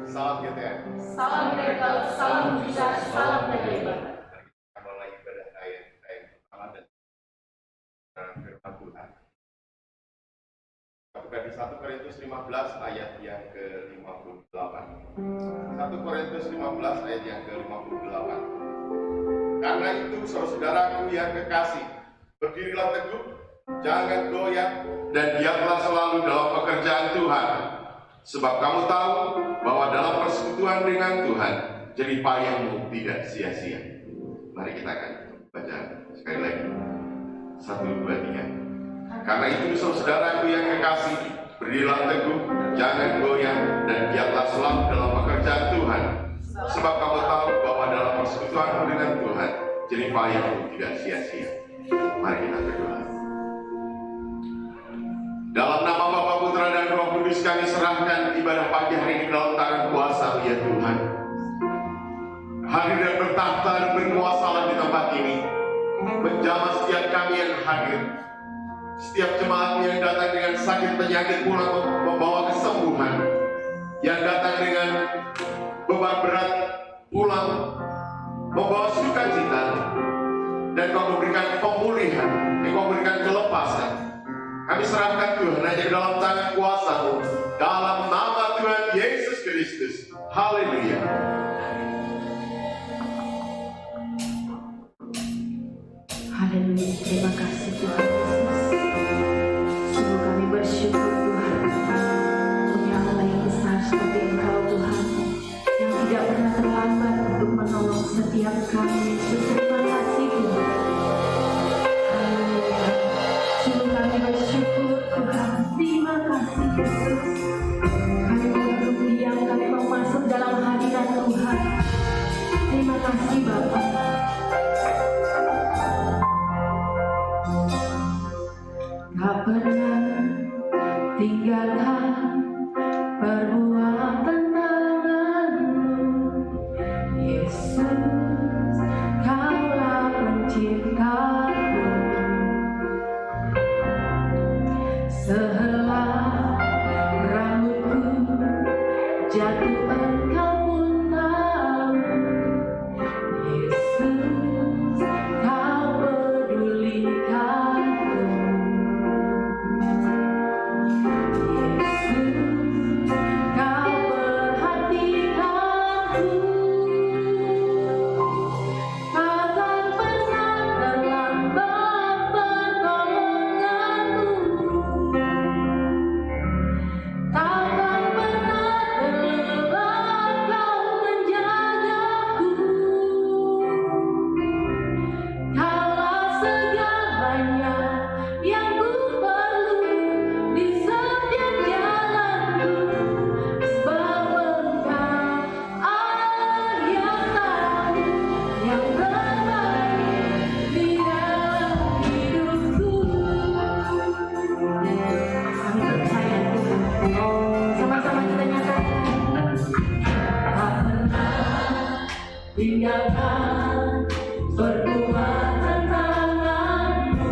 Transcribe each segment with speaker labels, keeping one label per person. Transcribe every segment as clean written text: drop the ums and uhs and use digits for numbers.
Speaker 1: Salam GTN.
Speaker 2: Salam Gretel, salam mujizat, salam keajaiban.
Speaker 1: Kita mulai ibadah ayat yang pertama dan firman Tuhan. Kita buka di 1 Korintus 15 ayat yang ke-58. 1 Korintus 15 ayat yang ke-58. Karena itu saudara-saudaraku yang kekasih, berdirilah teguh, jangan goyah, dan diamlah selalu dalam pekerjaan Tuhan. Sebab kamu tahu bahwa dalam persekutuan dengan Tuhan, jerih payahmu tidak sia-sia. Mari kita akan baca sekali lagi. 1, 2, 3. Karena itu saudaraku yang kekasih, berdirilah teguh, jangan goyah, dan giatlah selalu dalam pekerjaan Tuhan. Sebab kamu tahu bahwa dalam persekutuanmu dengan Tuhan, jerih payahmu tidak sia-sia. Mari kita berdoa. Dalam nama Bapa, Putra, dan Roh Kudus kami serahkan ibadah pagi hari ini dalam tangan kuasa ya Tuhan. Hadir dan bertahta dan berkuasa di tempat ini, menjamah setiap kami yang hadir, setiap jemaat yang datang dengan sakit penyakit pulang membawa kesembuhan, yang datang dengan beban berat pulang membawa sukacita, dan Kau memberikan pemulihan, dan Kau memberikan kelepasan. Kami serahkan Tuhan hanya dalam tangan kuasa-Mu, dalam nama Tuhan Yesus Kristus. Haleluya.
Speaker 2: Haleluya, terima kasih Tuhan Yesus. Sungguh kami bersyukur Tuhan, punya Allah yang besar seperti Engkau Tuhan, yang tidak pernah terlambat untuk menolong setiap kami. Terima kasih Tuhan. Haleluya. Sungguh kami bersyukur Tuhan. Terima kasih Yesus. Kami mau duduk diam, kami mau masuk dalam hadirat Tuhan. Terima kasih Bapa. Tak pernah tinggalkan perbuatan tangan-Mu, Yesus, Kaulah penciptaku. Sehelai rambutku jatuh Engkau pun tahu, Yesus, Kau pedulikanku. Yesus, Kau perhatikanku. Takkan pernah terlambat pertolongan-Mu. Takkan pernah terlewat Kau menjagaku. Kaulah segalanya yang ku perlu di setiap jalanku. Sebab Engkau Allah yang tahu yang terbaik di dalam hidupku. Kami percaya Tuhan. Sama-sama kita nyatakan. Tak pernah tinggalkan perbuatan tangan-Mu,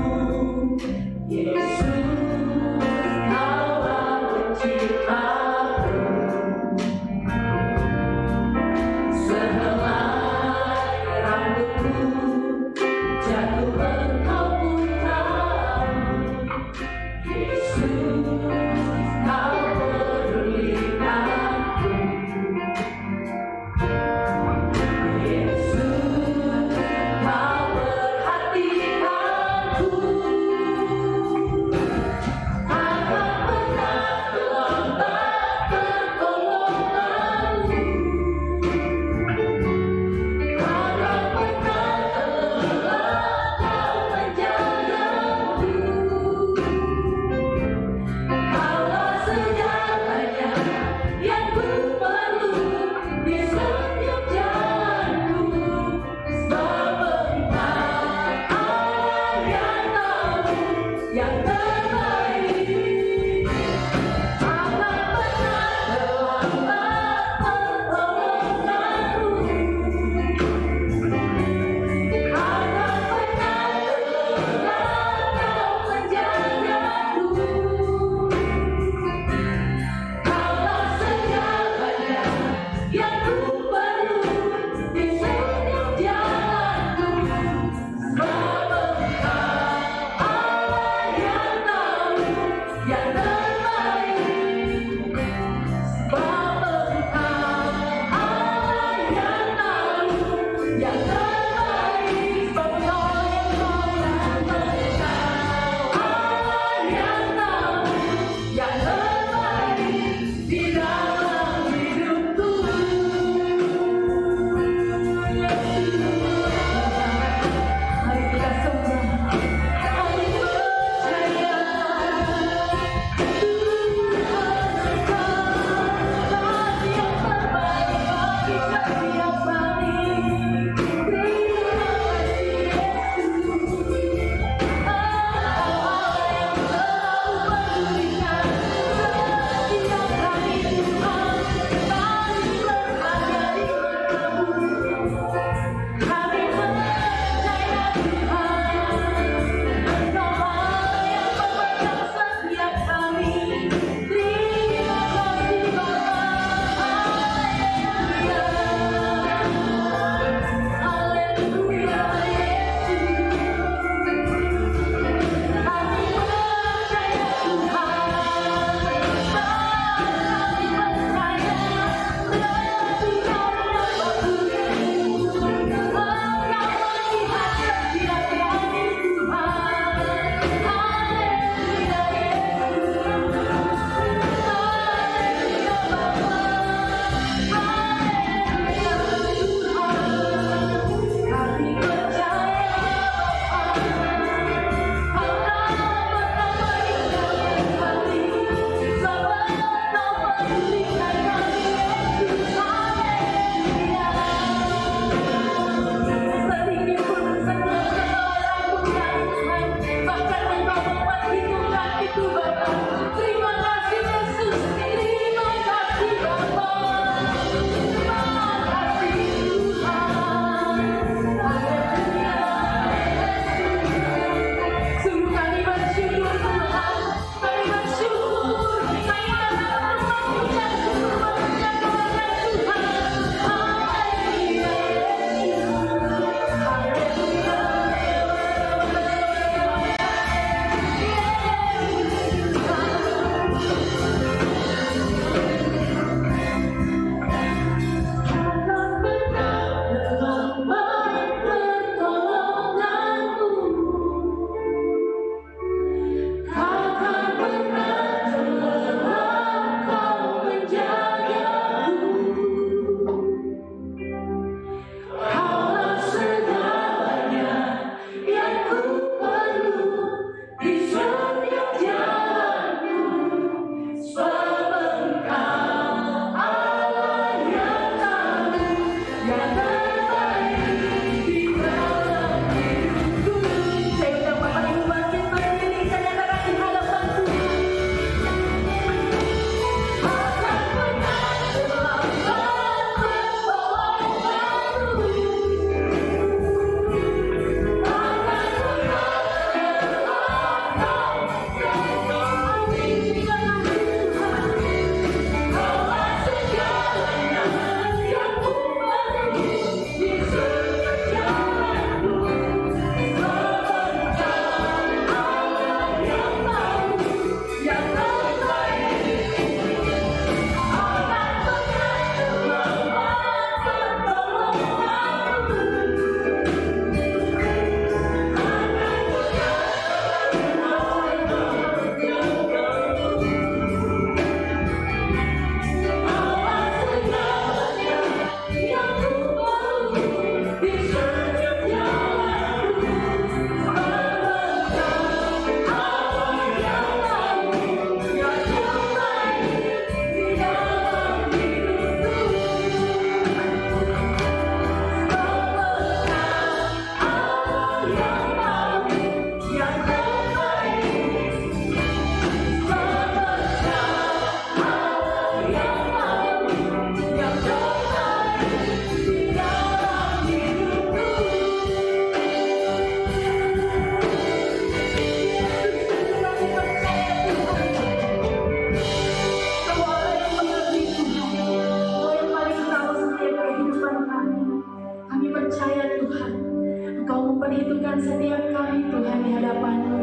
Speaker 2: menuntunkan setiap kami Tuhan di hadapan-Mu.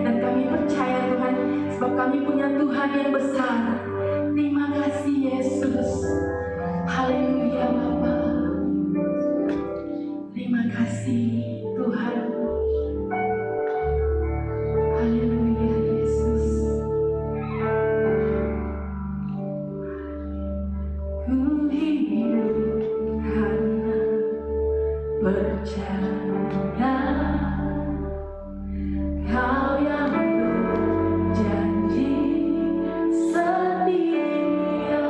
Speaker 2: Dan kami percaya Tuhan, sebab kami punya Tuhan yang besar. Terima kasih Yesus. Haleluya Bapa. Terima kasih Tuhan. Haleluya Yesus. Ku hidup karena percaya Kau yang berjanji setia,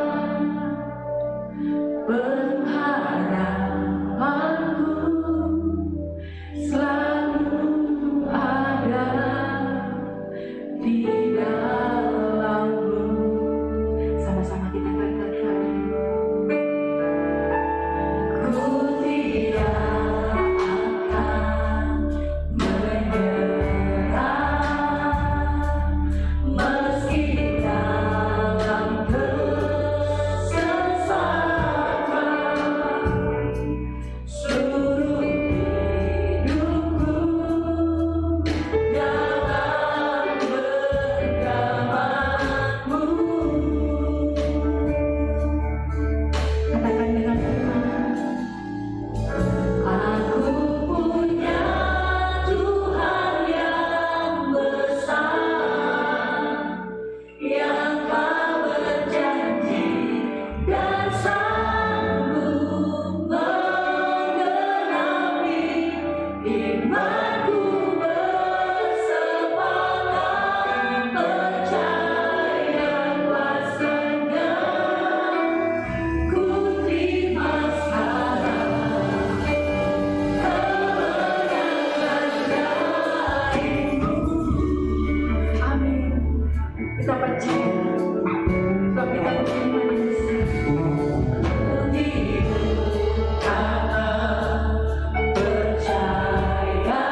Speaker 2: pengharapanku selalu ada di dalam-Mu. Sama-sama kita katakan, ku tidak akan menyerah, meski dalam kesesakan. Seluruh hidupku dalam genggaman-Mu. Katakan dengan firman, aku punya Tuhan yang besar, yang Kau berjanji dan sanggup menggenapi. Imanku bersepakat percaya kuasa-Nya. Ku terima sekarang kemenangan dari-Mu. Amin. Kita percaya, sebab kita punya Tuhan yang besar. Ku hidup karena percaya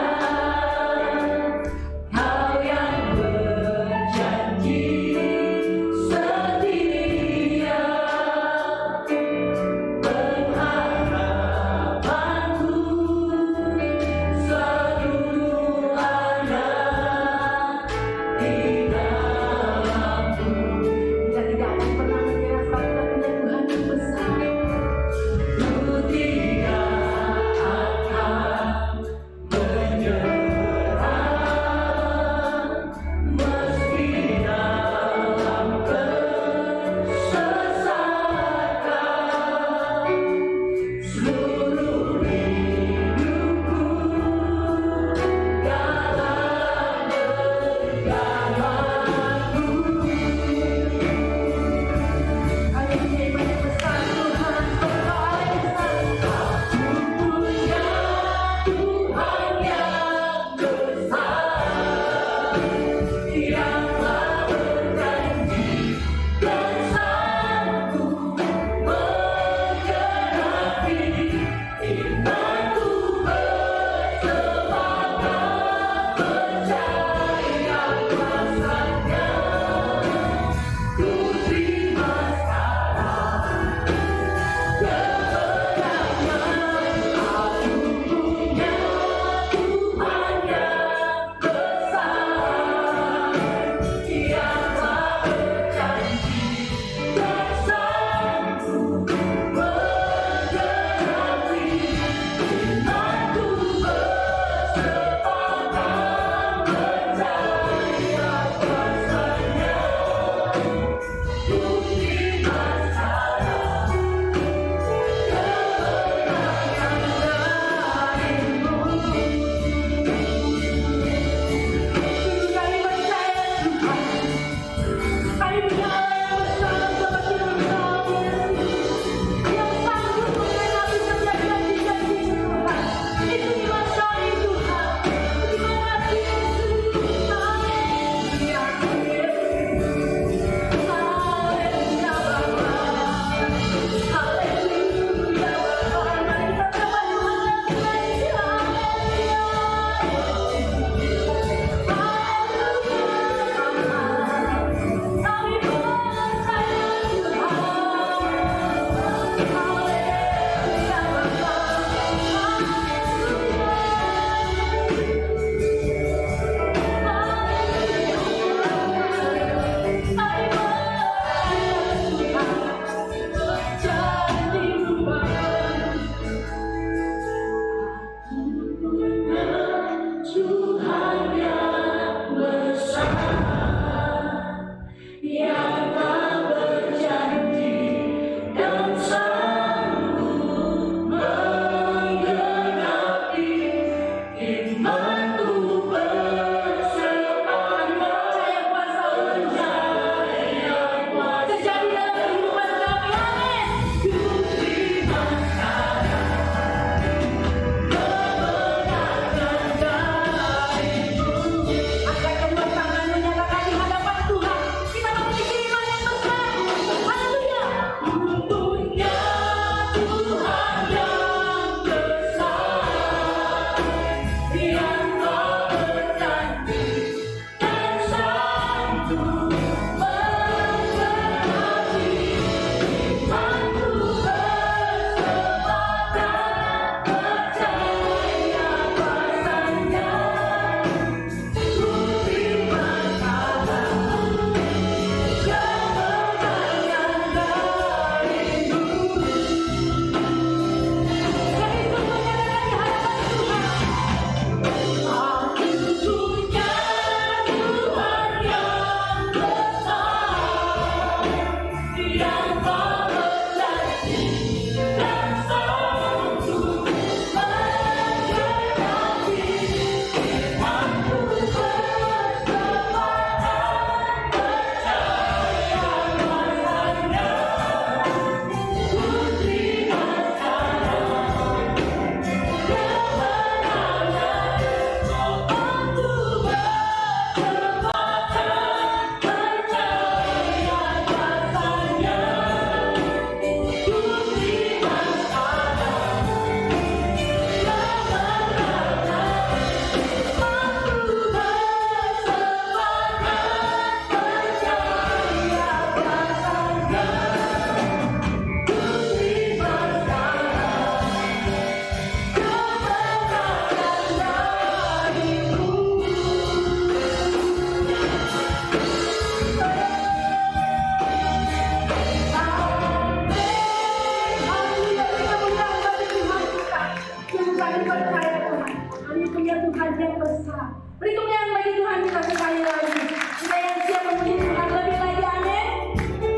Speaker 2: Tuhan yang besar. Beri kemuliaan bagi Tuhan kita sekali lagi. Kita yang siap memuji Tuhan lebih lagi. Amin.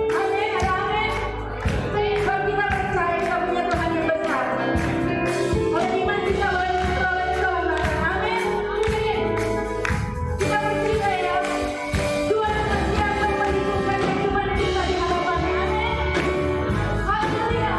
Speaker 2: Amin. Ada amin. Sebab kita percaya kita punya Tuhan yang besar. Oleh iman kita boleh beroleh Tuhan. Amin. Amin. Kita percaya Tuhan senantiasa memperhitungkan kehidupan kita di hadapan-Nya. Amin. Haleluya.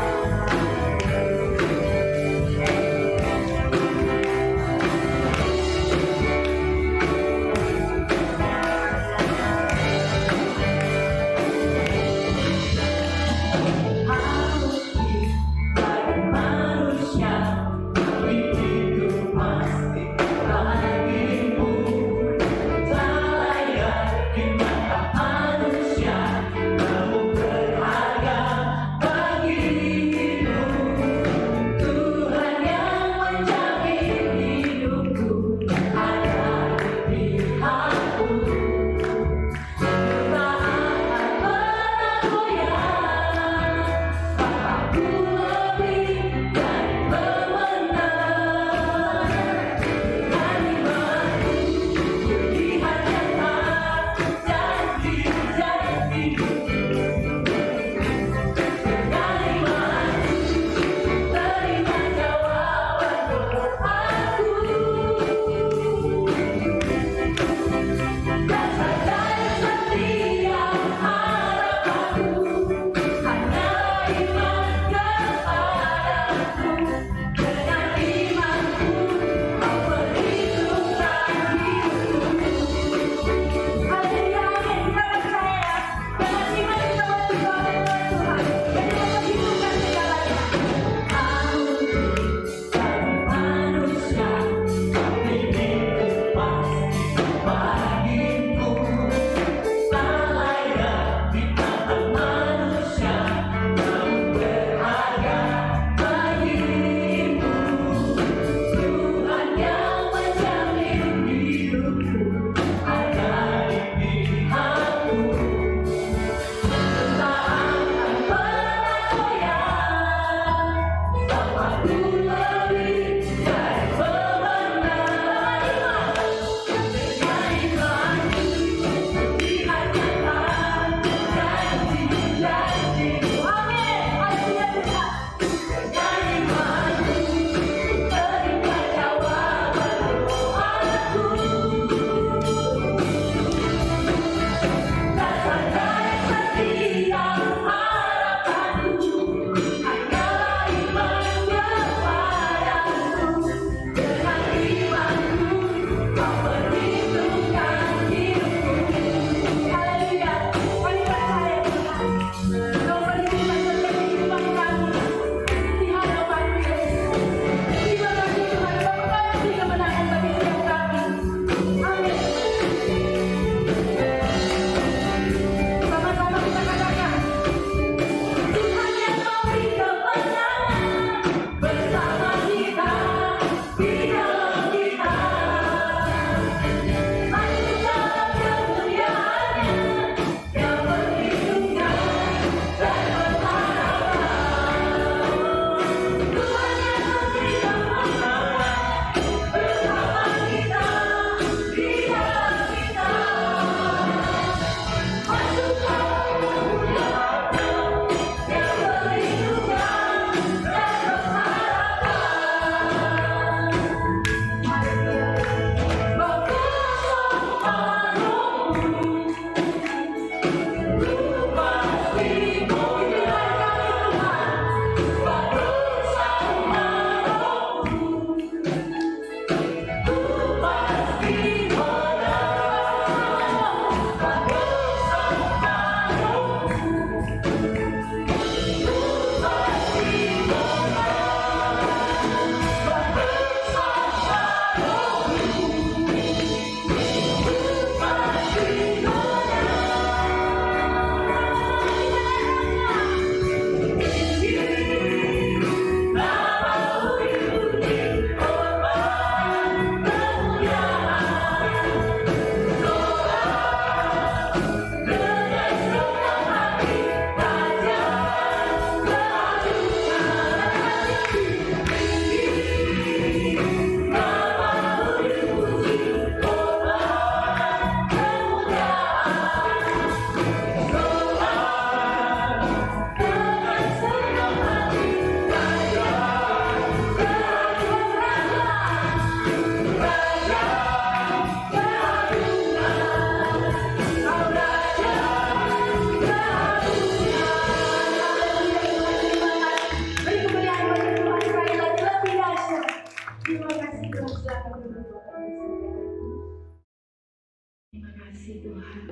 Speaker 2: Terima kasih Tuhan.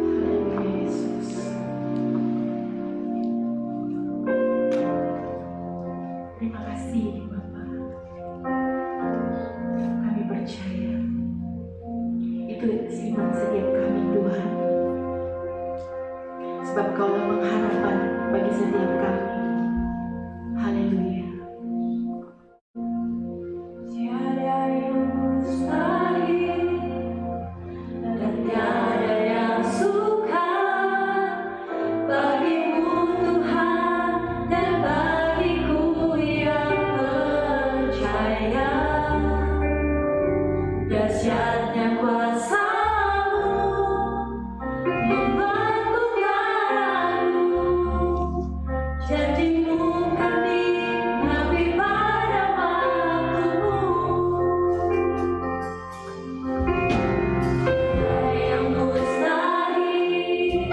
Speaker 2: Haleluya Yesus. Terima kasih Bapa. Kami percaya itu iman setiap kami Tuhan. Sebab Kaulah pengharapan bagi setiap kami. Haleluya. Tiada yang mustahil dan tiada yang sukar bagimu Tuhan dan bagiku yang percaya. Dahsyatnya kuasa-Mu membangkitkan aku, jadimu kami nabi pada waktumu. Tiada yang mustahil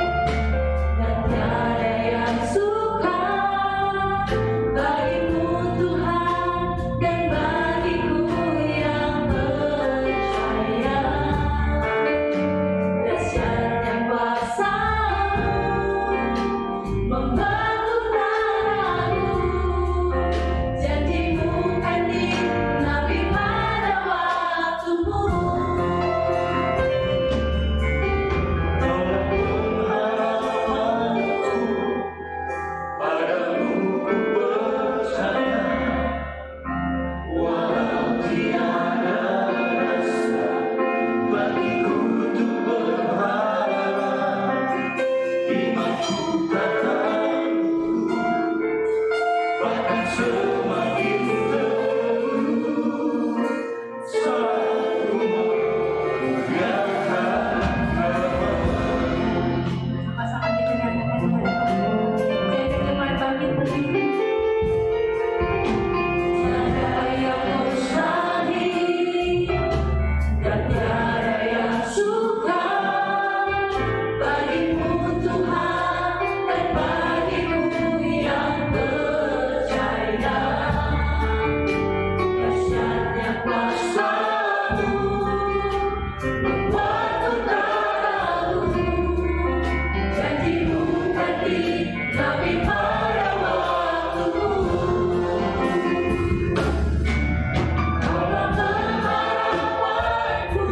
Speaker 2: dan tiada yang sukar bagimu Tuhan dan bagiku yang percaya. Dahsyatnya kuasa-Mu membangkitkan aku, jadimu kami nabi pada waktumu. Sama-sama kita nyatakan jaga iman bangkit berdiri. Tiada yang mustahil dan tiada yang sukar bagimu Tuhan dan bagiku yang percaya. Dahsyatnya kuasa-Mu membangkitkan aku, jadimu kami nabi pada waktumu. Kaulah pengharapanku,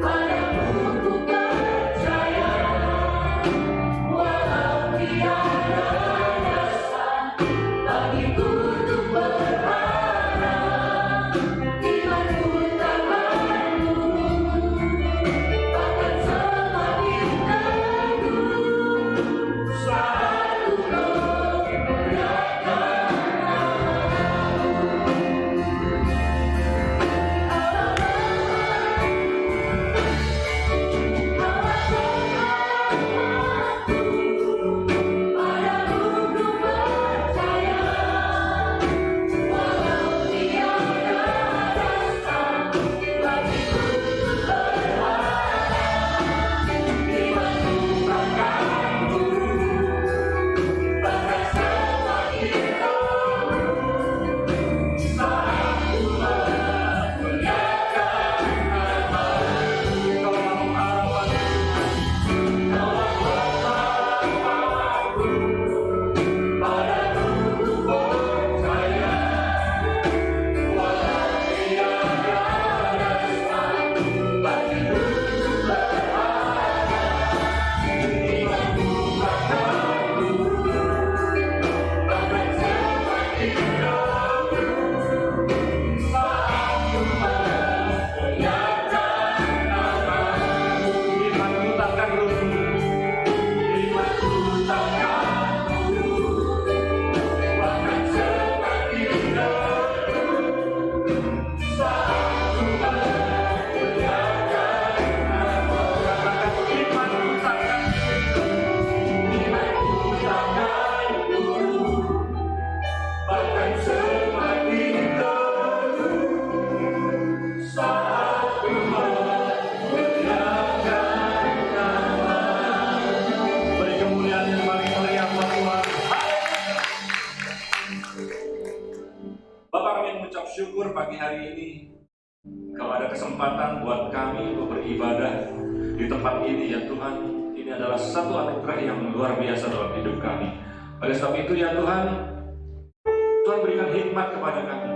Speaker 2: padamu ku percaya. Walau tiada dasar bagiku untuk berharap, imanku takkan turun, bahkan semakin teguh saat ku memuliakan padamu ku percaya. Walau tiada dasar bagiku untuk berharap, imanku takkan turun, bahkan semakin teguh saat ku memuliakan
Speaker 3: Bapak kami mengucap syukur pagi hari ini Kalau ada kesempatan buat kami untuk beribadah di tempat ini ya Tuhan, ini adalah satu anugerah yang luar biasa dalam hidup kami. Oleh sebab itu ya Tuhan, Tuhan berikan hikmat kepada kami.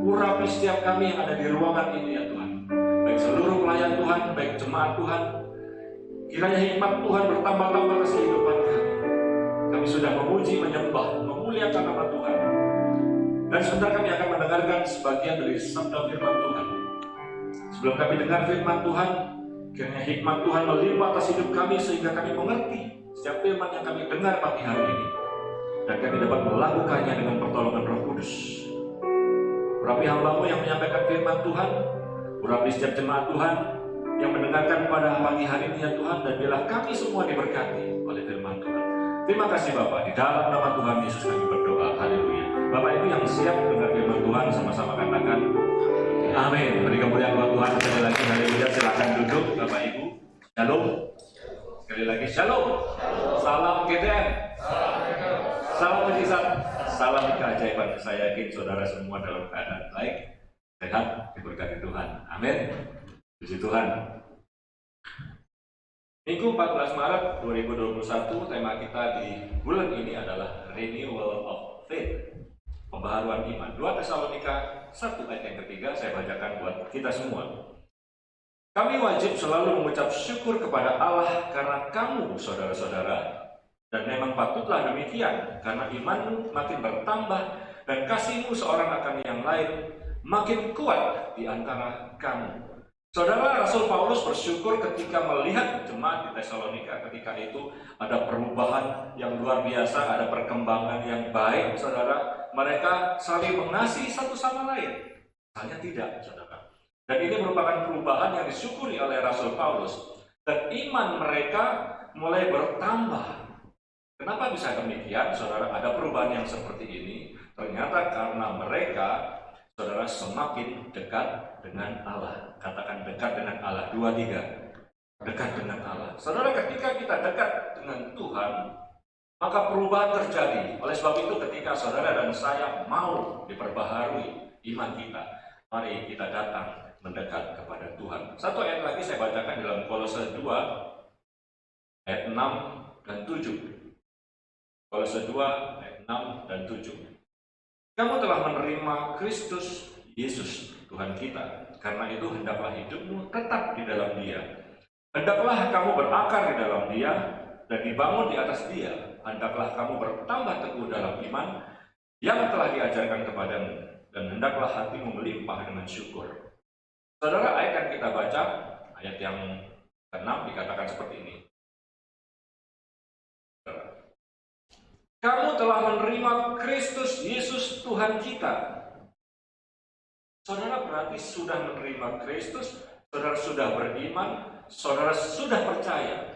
Speaker 3: Urapi setiap kami yang ada di ruangan ini ya Tuhan. Baik seluruh pelayan Tuhan, baik jemaat Tuhan. Kiranya hikmat Tuhan bertambah-tambah atas kehidupan kami. Kami sudah memuji, menyembah, memuliakan nama Tuhan. Dan sebentar kami akan mendengarkan sebagian dari sabda firman Tuhan. Sebelum kami dengar firman Tuhan, kiranya hikmat Tuhan melimpah atas hidup kami sehingga kami mengerti setiap firman yang kami dengar pagi hari ini. Dan kami dapat melakukannya dengan pertolongan Roh Kudus. Urapi hamba-Mu yang menyampaikan firman Tuhan, urapi setiap jemaat Tuhan yang mendengarkan pada pagi hari ini ya Tuhan, dan biarlah kami semua diberkati oleh firman Tuhan. Terima kasih Bapak, di dalam nama Tuhan Yesus kami berdoa, haleluya. Bapak Ibu yang siap mendengar firman Tuhan, sama-sama katakan amin. Beri kemuliaan buat Tuhan sekali lagi, haleluya. Silakan duduk Bapak Ibu. Shalom. Sekali lagi shalom. Salam GTM. Salam mujizat. Salam keajaiban. Saya yakin saudara semua dalam keadaan baik, sehat, diberkati Tuhan. Amin. Puji Tuhan. Minggu 14 Maret 2021, tema kita di bulan ini adalah Renewal of Faith, pembaharuan iman. 2 Tesalonika 1 ayat yang ketiga saya bacakan buat kita semua. Kami wajib selalu mengucap syukur kepada Allah karena kamu, saudara-saudara, dan memang patutlah demikian, karena imanmu makin bertambah dan kasihmu seorang akan yang lain makin kuat di antara kamu. Saudara, Rasul Paulus bersyukur ketika melihat jemaat di Tesalonika. Ketika itu ada perubahan yang luar biasa, ada perkembangan yang baik, saudara. Mereka saling mengasihi satu sama lain. Hanya tidak, saudara. Dan ini merupakan perubahan yang disyukuri oleh Rasul Paulus. Dan iman mereka mulai bertambah. Kenapa bisa demikian, saudara? Ada perubahan yang seperti ini. Ternyata karena mereka, saudara, semakin dekat dengan Allah. Katakan dekat dengan Allah. 2, 3. Dekat dengan Allah. Saudara, ketika kita dekat dengan Tuhan, maka perubahan terjadi. Oleh sebab itu ketika saudara dan saya mau diperbaharui iman kita, mari kita datang mendekat kepada Tuhan. Satu ayat lagi saya bacakan dalam Kolose 2 ayat 6 dan 7. Kolose 2 ayat 6 dan 7. Kamu telah menerima Kristus Yesus Tuhan kita. Karena itu hendaklah hidupmu tetap di dalam Dia. Hendaklah kamu berakar di dalam Dia dan dibangun di atas Dia. Hendaklah kamu bertambah teguh dalam iman yang telah diajarkan kepadamu, dan hendaklah hatimu melimpah dengan syukur. Saudara, ayat yang kita baca, ayat yang ke-6 dikatakan seperti ini. Kamu telah menerima Kristus Yesus Tuhan kita. Saudara berarti sudah menerima Kristus, saudara sudah beriman, saudara sudah percaya.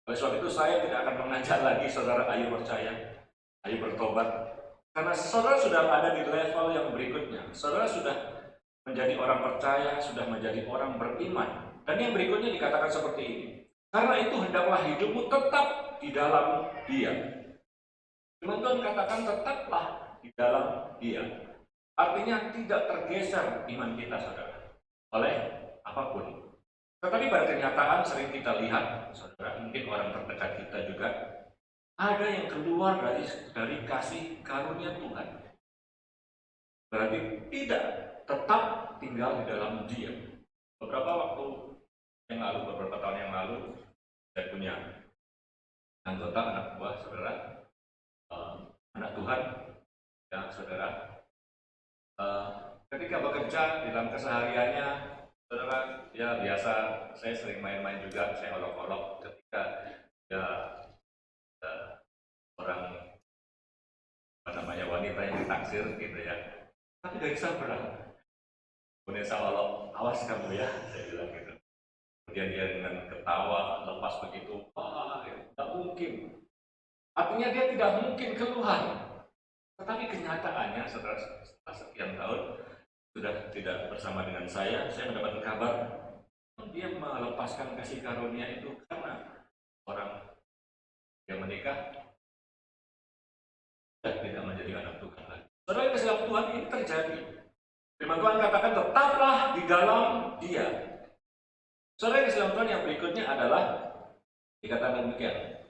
Speaker 3: Oleh sebab itu saya tidak akan mengajak lagi saudara ayo percaya, ayo bertobat. Karena saudara sudah ada di level yang berikutnya. Saudara sudah menjadi orang percaya, sudah menjadi orang beriman. Dan yang berikutnya dikatakan seperti ini. Karena itu hendaklah hidupmu tetap di dalam Dia. Teman-teman katakan tetaplah di dalam Dia. Artinya tidak tergeser iman kita, saudara, oleh apapun. Tetapi pada kenyataan sering kita lihat, saudara, mungkin orang terdekat kita juga, ada yang keluar dari kasih karunia Tuhan. Berarti tidak tetap tinggal di dalam Dia. Beberapa tahun yang lalu, saya punya anggota anak buah, saudara, anak Tuhan, ya saudara. Ketika bekerja dalam kesehariannya, saudara, ya biasa saya sering main-main juga, saya olok-olok ketika ya orang wanita yang ditaksir gitu ya. Tapi dari sabar, kemudian saya olok, awas kamu ya, saya bilang gitu. Kemudian dia dengan ketawa lepas begitu, wah, tidak mungkin. Artinya dia tidak mungkin keluar. Tetapi kenyataannya setelah sekian tahun sudah tidak bersama dengan saya mendapatkan kabar dia melepaskan kasih karunia itu karena orang yang menikah dan tidak menjadi anak Tuhan lagi. Saudara, kasih Tuhan ini terjadi. Firman Tuhan katakan tetaplah di dalam Dia. Saudara Islam Tuhan yang berikutnya adalah dikatakan demikian.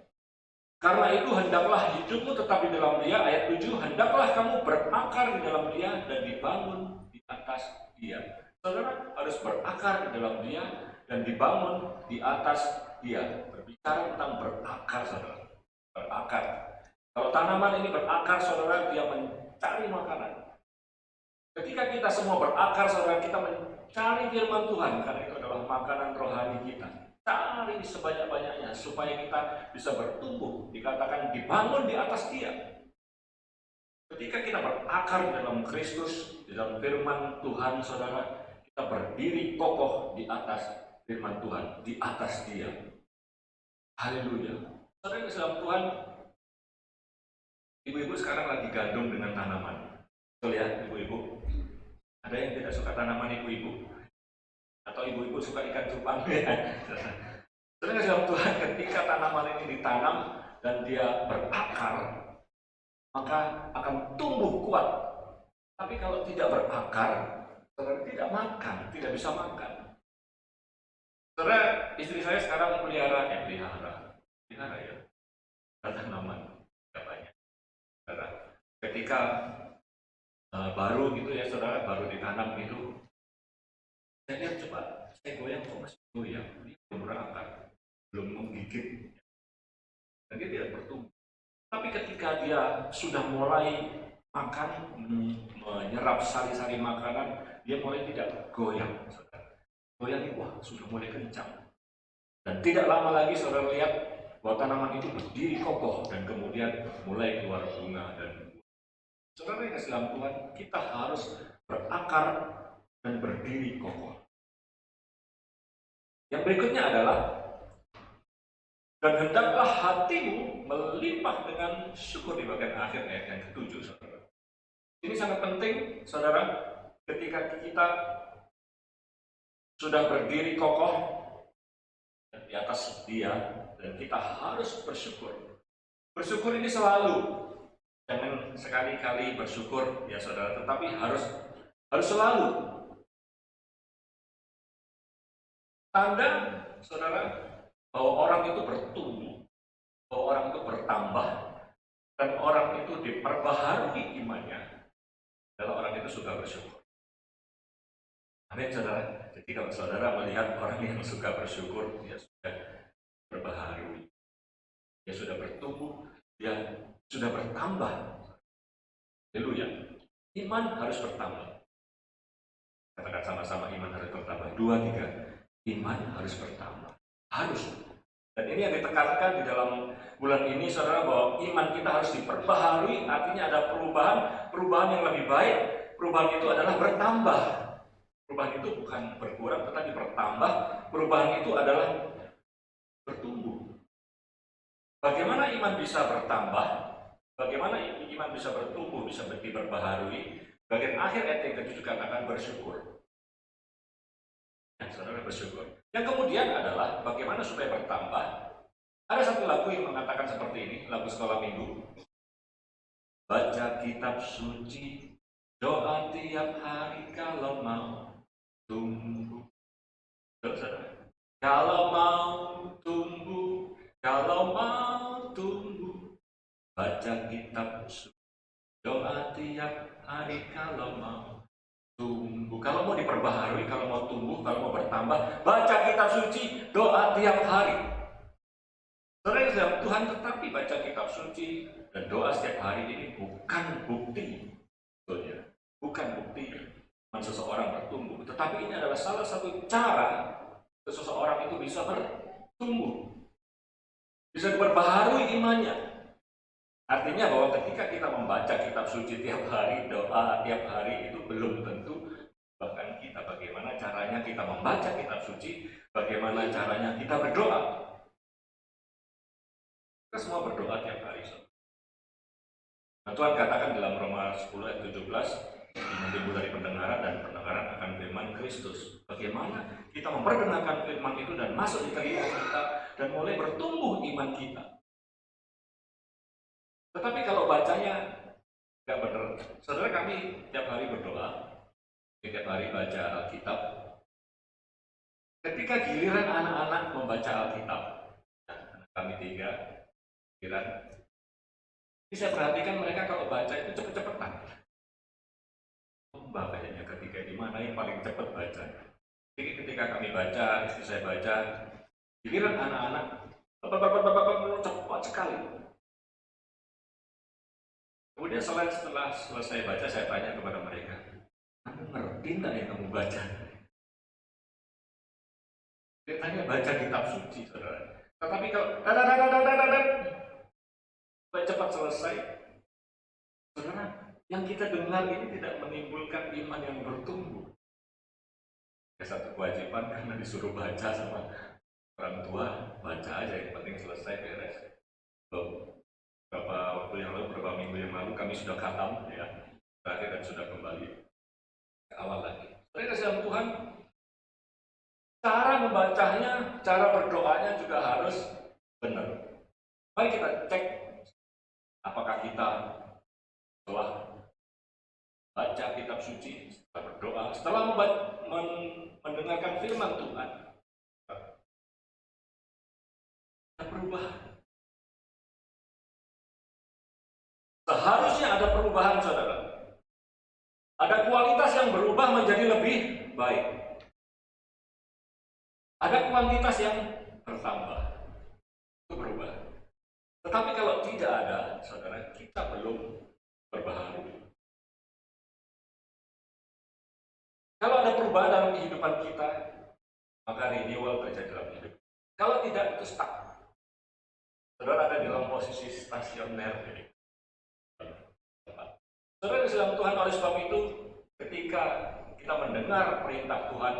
Speaker 3: Karena itu hendaklah hidupmu tetap di dalam Dia. Ayat 7, hendaklah kamu berakar di dalam Dia dan dibangun di atas Dia. Saudara harus berakar di dalam Dia dan dibangun di atas Dia. Berbicara tentang berakar, saudara. Berakar. Kalau tanaman ini berakar, saudara, dia mencari makanan. Ketika kita semua berakar, saudara, kita mencari firman Tuhan, karena itu adalah makanan rohani kita. Cari sebanyak-banyaknya supaya kita bisa bertumbuh, dikatakan dibangun di atas Dia. Ketika kita berakar di dalam Kristus, di dalam firman Tuhan, saudara, kita berdiri kokoh di atas firman Tuhan, di atas Dia. Haleluya. Saudara Islam Tuhan, ibu-ibu sekarang lagi gandum dengan tanaman. Betul ya, ibu-ibu? Ada yang tidak suka tanaman ibu-ibu? Atau ibu-ibu suka ikan cupang? Saudara Islam Tuhan, ketika tanaman ini ditanam dan dia berakar, maka akan tumbuh kuat. Tapi kalau tidak berakar, saudara tidak makan, tidak bisa makan. Saudara, istri saya sekarang pelihara ya, tanaman, tidak banyak. Saudara, ketika baru gitu ya, saudara, baru ditanam gitu, saya lihat coba, saya goyang kok masih goyang, dia belum berakar, belum menggigit, dan dia tidak bertumbuh. Tapi ketika dia sudah mulai makan, menyerap sari-sari makanan, dia mulai tidak goyang, saudara. Goyangnya, wah, sudah mulai kencang. Dan tidak lama lagi saudara lihat bahwa tanaman itu berdiri kokoh dan kemudian mulai keluar bunga dan buah. Saudara yang Islam Tuhan, kita harus berakar dan berdiri kokoh. Yang berikutnya adalah, dan hendaklah hatimu melimpah dengan syukur, di bagian akhir ayat yang ke-7, saudara. Ini sangat penting, saudara, ketika kita sudah berdiri kokoh di atas Dia, dan kita harus bersyukur. Bersyukur ini selalu, jangan sekali-kali bersyukur ya saudara, tetapi harus selalu. Tanda saudara bahwa orang itu bertumbuh, bahwa orang itu bertambah, dan orang itu diperbaharui imannya, adalah orang itu suka bersyukur. Amin saudara. Jadi kalau saudara melihat orang yang suka bersyukur, dia sudah berbaharui, dia sudah bertumbuh, dia sudah bertambah. Haleluya. Iman harus bertambah. Katakan sama-sama, iman harus bertambah. 2, 3. Iman harus bertambah. Harus. Dan ini yang ditekankan di dalam bulan ini, saudara, bahwa iman kita harus diperbaharui. Artinya ada perubahan yang lebih baik. Perubahan itu adalah bertambah. Perubahan itu bukan berkurang, tetapi bertambah. Perubahan itu adalah bertumbuh. Bagaimana iman bisa bertambah? Bagaimana iman bisa bertumbuh, bisa diperbaharui? Bagian akhir ayat yang ke-7 katakan bersyukur. Ya, saudara, bersyukur. Yang kemudian adalah bagaimana supaya bertambah? Ada satu lagu yang mengatakan seperti ini, lagu sekolah minggu. Baca kitab suci, doa tiap hari kalau mau tumbuh. Kalau mau tumbuh, kalau mau tumbuh, baca kitab suci, doa tiap hari kalau mau tumbuh. Kalau mau diperbaharui, kalau mau tumbuh, kalau mau bertambah, baca kitab suci, doa tiap hari. Saudara yang Tuhan, tetapi baca kitab suci dan doa setiap hari ini bukan bukti, bukan bukti seseorang bertumbuh, tetapi ini adalah salah satu cara seseorang itu bisa bertumbuh, bisa diperbaharui imannya. Artinya bahwa ketika kita membaca kitab suci tiap hari, doa tiap hari, itu belum tentu bahkan kita bagaimana caranya kita membaca kitab suci, bagaimana caranya kita berdoa. Kita semua berdoa tiap hari. Nah, Tuhan katakan dalam Roma 10 ayat 17, timbul dari pendengaran, dan pendengaran akan firman Kristus. Bagaimana kita memperdengarkan firman itu dan masuk di telinga kita dan mulai bertumbuh iman kita. Tetapi kalau bacanya nggak benar, saudara, kami tiap hari berdoa, Setiap hari baca Alkitab. Ketika giliran anak-anak membaca Alkitab, anak kami 3, giliran. Ini saya perhatikan mereka kalau baca itu cepet-cepetan. Mbak kayaknya ketika di mana yang paling cepat baca. Jadi ketika kami baca, istri saya baca, giliran anak-anak cepat sekali. Kemudian setelah selesai baca, saya tanya kepada mereka, kamu ngerti nggak yang kamu baca? Dia tanya baca kitab suci, saudara. Tetapi kalau cepat selesai, saudara, yang kita dengar ini tidak menimbulkan iman yang bertumbuh. Satu kewajiban karena disuruh baca sama orang tua, baca aja, yang penting selesai beres. Beberapa waktu yang lalu, beberapa minggu yang lalu kami sudah khatam ya, terakhir dan sudah kembali ke awal lagi. Mereka dalam Tuhan, cara membacanya, cara berdoanya juga harus benar. Mari kita cek apakah kita setelah baca kitab suci, setelah berdoa, setelah mendengarkan firman Tuhan, ada perubahan. Seharusnya ada perubahan, saudara. Ada kualitas yang berubah menjadi lebih baik. Ada kuantitas yang bertambah. Itu berubah. Tetapi kalau tidak ada, saudara, kita belum berbaharui. Kalau ada perubahan dalam kehidupan kita, maka renewal terjadi dalam hidup. Kalau tidak, itu stuck. Saudara ada di dalam posisi stasioner. Saudara dalam Tuhan, oleh sebab itu, ketika kita mendengar perintah Tuhan,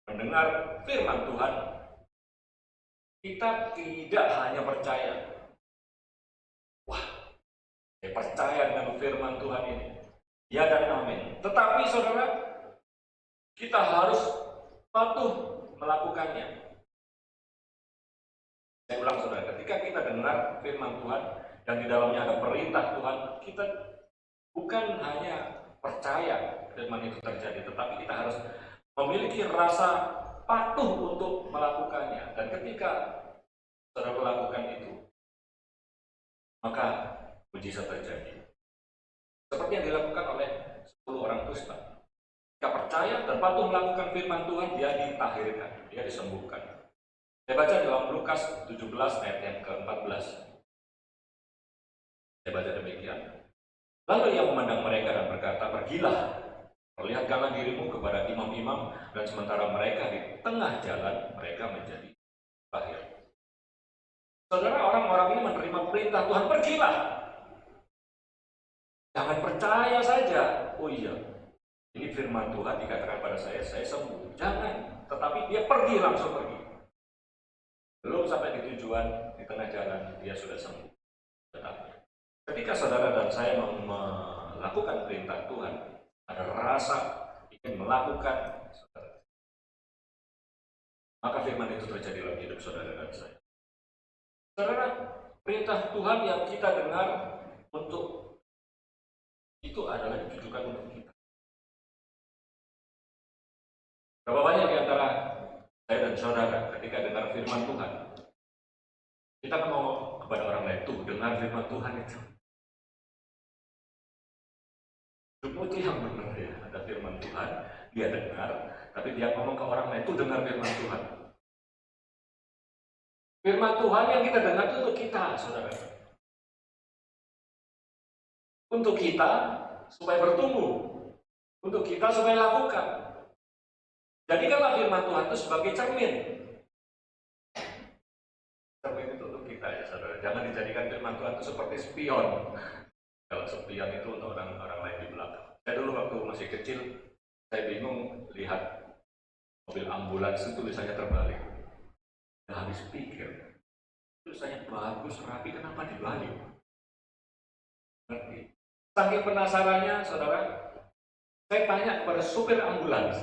Speaker 3: mendengar firman Tuhan, kita tidak hanya percaya, wah, saya percaya dengan firman Tuhan ini, ya dan amin. Tetapi saudara, kita harus patuh melakukannya. Saya ulang saudara, ketika kita dengar firman Tuhan dan di dalamnya ada perintah Tuhan, kita bukan hanya percaya firman itu terjadi, tetapi kita harus memiliki rasa patuh untuk melakukannya. Dan ketika saudara melakukan itu, maka mujizat terjadi. Seperti yang dilakukan oleh 10 orang kusta. Jika percaya dan patuh melakukan firman Tuhan, dia ditahirkan, dia disembuhkan. Saya baca dalam Lukas 17 ayat yang ke-14. Saya baca demikian. Lalu ia memandang mereka dan berkata, pergilah, perlihatkanlah dirimu kepada imam-imam, dan sementara mereka di tengah jalan, mereka menjadi lahir. Saudara, orang-orang ini menerima perintah Tuhan, pergilah. Jangan percaya saja, oh iya, ini firman Tuhan dikatakan pada saya sembuh. Jangan, tetapi dia pergi, langsung pergi. Belum sampai di tujuan, di tengah jalan, dia sudah sembuh. Tetapi ketika saudara dan saya melakukan perintah Tuhan, ada rasa ingin melakukan, saudara, maka firman itu terjadi dalam hidup saudara dan saya. Saudara, perintah Tuhan yang kita dengar untuk itu adalah ditujukan untuk kita. Berapa banyak di antara saya dan saudara ketika dengar firman Tuhan, kita kan ngomong kepada orang lain, tuh dengar firman Tuhan itu. Itu yang benar ya, ada firman Tuhan, dia dengar, tapi dia ngomong ke orang lain, tuh dengar firman Tuhan. Firman Tuhan yang kita dengar itu untuk kita, saudara. Untuk kita supaya bertumbuh, untuk kita supaya lakukan. Jadikanlah firman Tuhan itu sebagai cermin. Cermin itu untuk kita ya saudara. Jangan dijadikan firman Tuhan itu seperti spion. Kalau spion itu untuk orang-orang lain di belakang. Saya dulu waktu masih kecil, saya bingung lihat mobil ambulans itu tulisannya terbalik. Nah, habis pikir, tulisannya bagus, rapi, kenapa dibalik? Ngerti? Saking penasarannya, saudara, saya tanya kepada supir ambulans.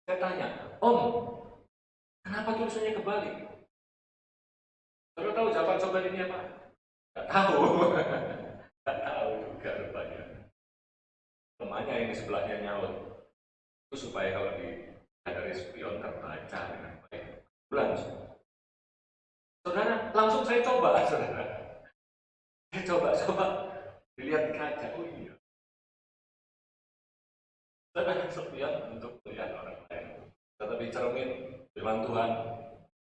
Speaker 3: Saya tanya, Om, kenapa tulisannya kebalik? Saudara tahu jawaban sobat ini apa? Gak tahu. Gak tahu juga rupanya. temannya yang di sebelahnya nyaut. Itu supaya kalau dari spion terbaca dengan baik. Bulan. Saudara, langsung saya coba, saudara. Saya coba dilihat di kaca. Oh iya. Saudara, spion untuk melihat orang lain. Tetapi cermin firman Tuhan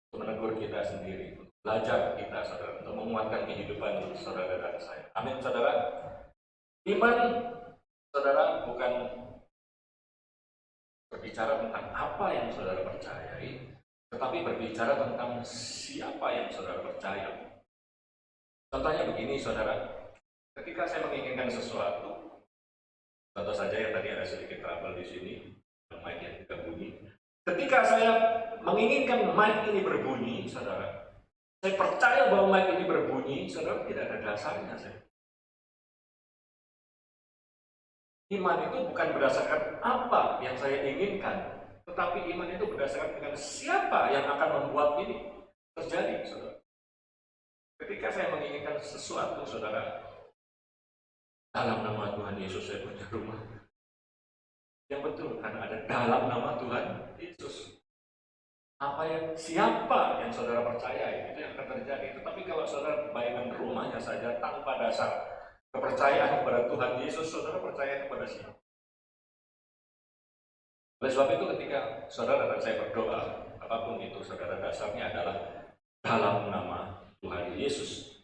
Speaker 3: untuk menegur kita sendiri, untuk belajar kita, saudara, untuk menguatkan kehidupan saudara dan saya. Amin, saudara. Iman, saudara, bukan berbicara tentang apa yang saudara percayai, tetapi berbicara tentang siapa yang saudara percaya. Contohnya begini, saudara, ketika saya menginginkan sesuatu, contoh saja yang tadi ada sedikit trouble di sini, mic yang tidak bunyi. Ketika saya menginginkan mic ini berbunyi, saudara, saya percaya bahwa mic ini berbunyi, saudara, tidak ada dasarnya. Iman itu bukan berdasarkan apa yang saya inginkan, tetapi iman itu berdasarkan dengan siapa yang akan membuat ini terjadi, saudara. Ketika saya menginginkan sesuatu, saudara, dalam nama Tuhan Yesus saya punya rumah. Yang betul, karena ada dalam nama Tuhan Yesus. Siapa yang saudara percaya itu yang akan terjadi. Tetapi kalau saudara bayangkan rumahnya saja tanpa dasar kepercayaan kepada Tuhan Yesus, saudara percaya kepada siapa? Oleh sebab itu ketika saudara dan saya berdoa, apapun itu saudara, dasarnya adalah dalam nama Tuhan Yesus.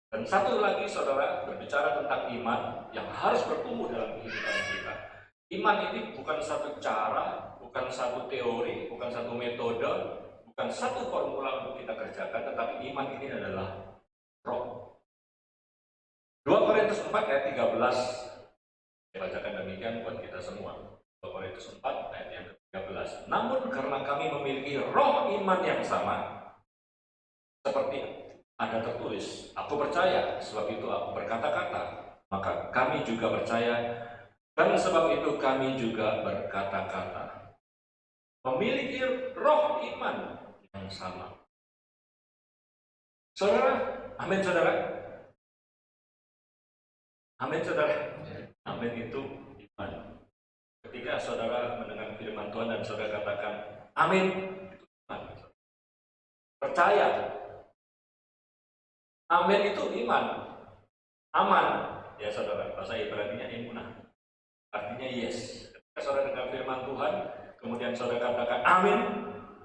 Speaker 3: Dan satu lagi saudara, berbicara tentang iman yang harus bertumbuh dalam kehidupan kita. Iman ini bukan satu cara, bukan satu teori, bukan satu metode, bukan satu formula untuk kita kerjakan, tetapi iman ini adalah roh. 2 Korintus 4 ayat 13, saya bacakan demikian buat kita semua. 2 Korintus 4 ayat yang ke-13. Namun karena kami memiliki roh iman yang sama, seperti ada tertulis, aku percaya, sebab itu aku berkata-kata, maka kami juga percaya, dan sebab itu kami juga berkata-kata. Memiliki roh iman yang sama. Saudara, amin saudara. Amin saudara. Amin itu iman. Ketika saudara mendengar firman Tuhan dan saudara katakan amin, itu iman. Percaya. Amin itu iman. Aman. Ya saudara, bahasa Ibrani-nya imunah. Artinya yes. Ketika saudara dengar firman Tuhan, kemudian saudara katakan amin,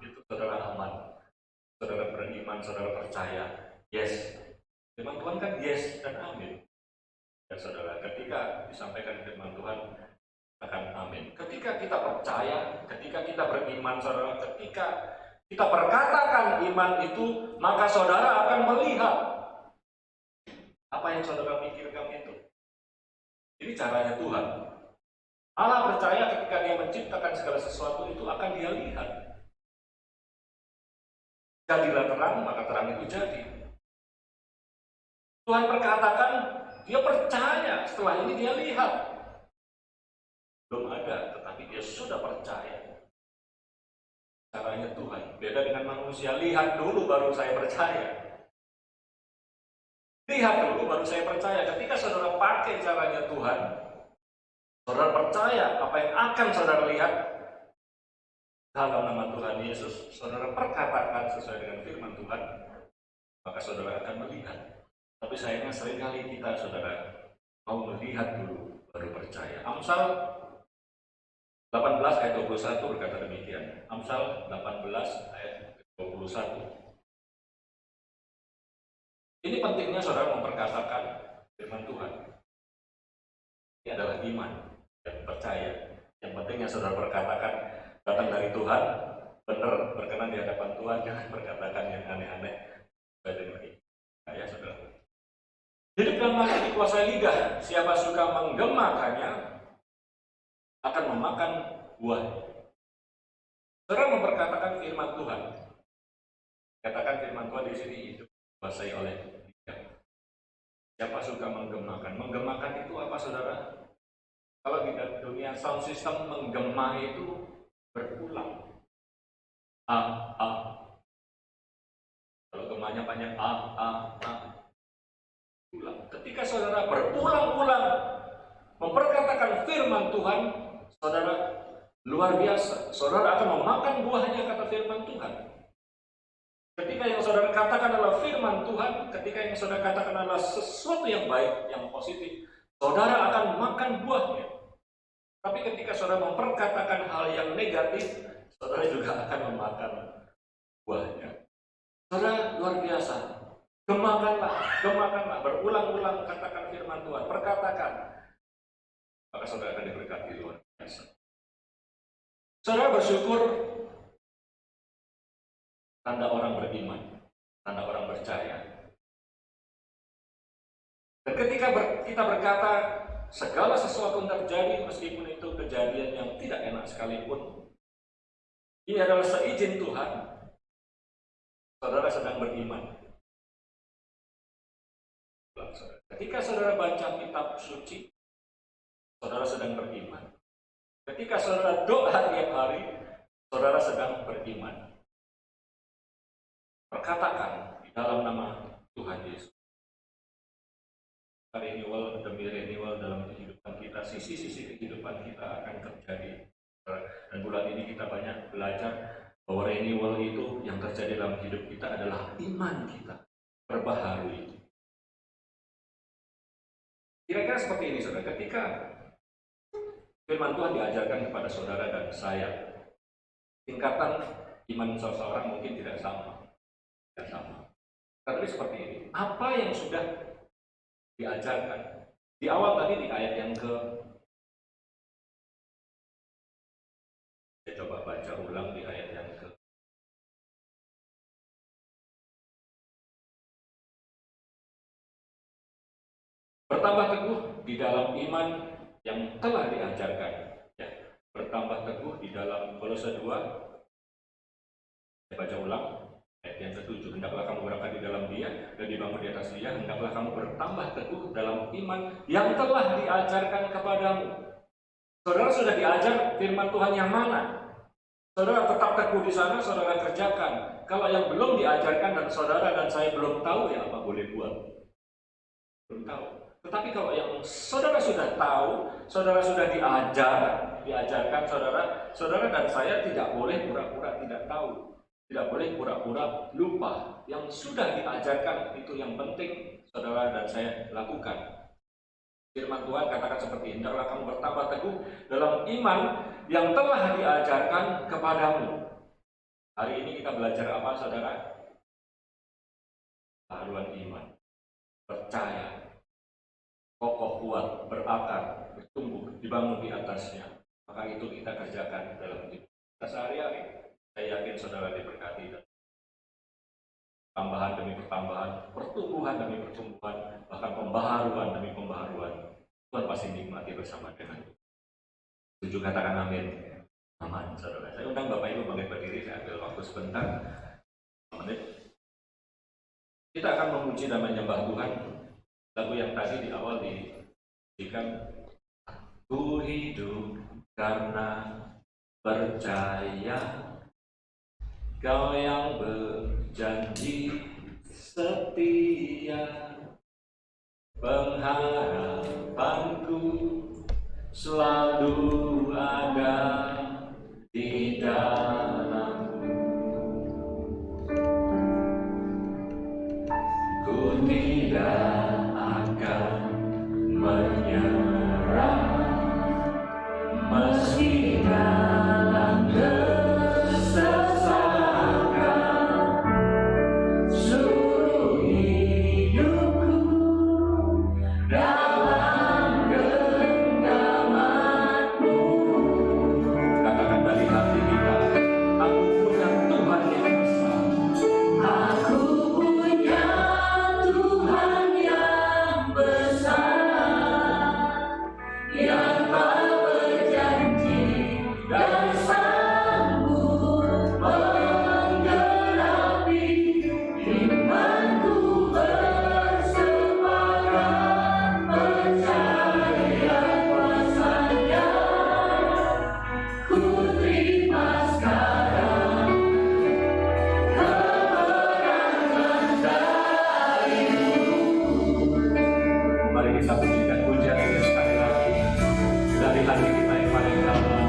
Speaker 3: itu saudara aman. Saudara beriman, saudara percaya. Yes. Firman Tuhan kan yes dan amin. Dan saudara, ketika disampaikan firman Tuhan, akan amin. Ketika kita percaya, ketika kita beriman, saudara, ketika kita berkatakan iman itu, maka saudara akan melihat apa yang saudara pikirkan itu. Ini caranya Tuhan. Allah percaya ketika Dia menciptakan segala sesuatu itu akan Dia lihat. Jadilah terang, maka terang itu jadi. Tuhan berkatakan, Dia percaya, setelah ini Dia lihat. Belum ada, tetapi Dia sudah percaya. Caranya Tuhan. Beda dengan manusia, lihat dulu baru saya percaya. Lihat dulu baru saya percaya. Ketika saudara pakai caranya Tuhan, saudara percaya apa yang akan saudara lihat dalam nama Tuhan Yesus, saudara perkatakan sesuai dengan firman Tuhan, maka saudara akan melihat. Tapi sayangnya seringkali kita, saudara, mau melihat dulu baru percaya. Amsal 18 ayat 21 berkata demikian. Amsal 18 ayat 21. Ini pentingnya saudara memperkatakan firman Tuhan. Ini adalah iman dan percaya. Yang pentingnya saudara perkatakan datang dari Tuhan, benar, berkenan di hadapan Tuhan, jangan berkatakan yang aneh-aneh. Ya saudara. Hidup dan mati dikuasai lidah. Siapa suka menggemakannya akan memakan buah. Saudara memperkatakan firman Tuhan. Katakan firman Tuhan di sini hidup dikuasai oleh lidah. Siapa suka menggemakan? Menggemakan itu apa, saudara? Kalau di dunia sound system, menggema itu berulang. Kalau gemanya panjang ulang. Ketika saudara berulang-ulang memperkatakan firman Tuhan, saudara, luar biasa. Saudara akan memakan buahnya, kata firman Tuhan. Ketika yang saudara katakan adalah firman Tuhan, ketika yang saudara katakan adalah sesuatu yang baik, yang positif, saudara akan makan buahnya. Tapi ketika saudara memperkatakan hal yang negatif, saudara juga akan memakan buahnya. Saudara, luar biasa. Gemakanlah, berulang-ulang katakan firman Tuhan, perkatakan. Maka saudara akan diberkati luar biasa. Saudara bersyukur, tanda orang beriman, tanda orang percaya. Dan ketika kita berkata, segala sesuatu yang terjadi, meskipun itu kejadian yang tidak enak sekalipun, ini adalah seizin Tuhan, saudara sedang beriman. Ketika saudara baca kitab suci, saudara sedang beriman. Ketika saudara doa tiap hari, saudara sedang beriman. Perkatakan di dalam nama Tuhan Yesus. Renewal demi renewal dalam kehidupan kita, sisi-sisi kehidupan kita akan terjadi. Dan bulan ini kita banyak belajar bahwa renewal itu yang terjadi dalam hidup kita adalah iman kita perbaharui. Kira-kira seperti ini, saudara. Ketika firman Tuhan diajarkan kepada saudara dan saya, tingkatan iman seseorang mungkin tidak sama. Tapi seperti ini, apa yang sudah diajarkan di awal tadi di ayat yang saya coba baca ulang di ayat yang bertambah teguh di dalam iman yang telah diajarkan, ya. Bertambah teguh di dalam Kolose 2. Saya baca ulang ayat yang ke-7. Hendaklah kamu berangkat di dalam Dia dan dibangun di atas Dia. Hendaklah kamu bertambah teguh dalam iman yang telah diajarkan kepadamu. Saudara sudah diajar firman Tuhan yang mana? Saudara tetap teguh di sana, saudara kerjakan. Kalau yang belum diajarkan dan saudara dan saya belum tahu, ya apa boleh buat? Belum tahu. Tetapi kalau yang saudara sudah tahu, saudara sudah diajarkan, saudara dan saya tidak boleh pura-pura tidak tahu. Tidak boleh pura-pura lupa. Yang sudah diajarkan itu yang penting saudara dan saya lakukan. Firman Tuhan katakan seperti ini, hendaklah kamu bertambah teguh dalam iman yang telah diajarkan kepadamu. Hari ini kita belajar apa, saudara? Haruan iman, percaya, kokoh kuat, berakar, bertumbuh, dibangun di atasnya. Maka itu kita kerjakan dalam hidup kita sehari-hari. Saya yakin saudara diberkati. Tambahan demi pertambahan, pertumbuhan demi pertumbuhan, bahkan pembaharuan demi pembaharuan. Tuhan pasti nikmati bersama dengan itu. Setuju, katakan amin. Aman, saudara. Saya undang Bapak Ibu bangkit berdiri, saya ambil waktu sebentar. 5 menit. Kita akan memuji dan menyembah Tuhan. Lagu yang tadi di awal diberikan, ku hidup karena percaya, Kau yang berjanji setia, pengharapanku selalu ada di dalam-Mu. Ku tidak akan menyerah meski dalam
Speaker 2: dalam genggaman-Mu.
Speaker 3: hati kita yang paling dalam.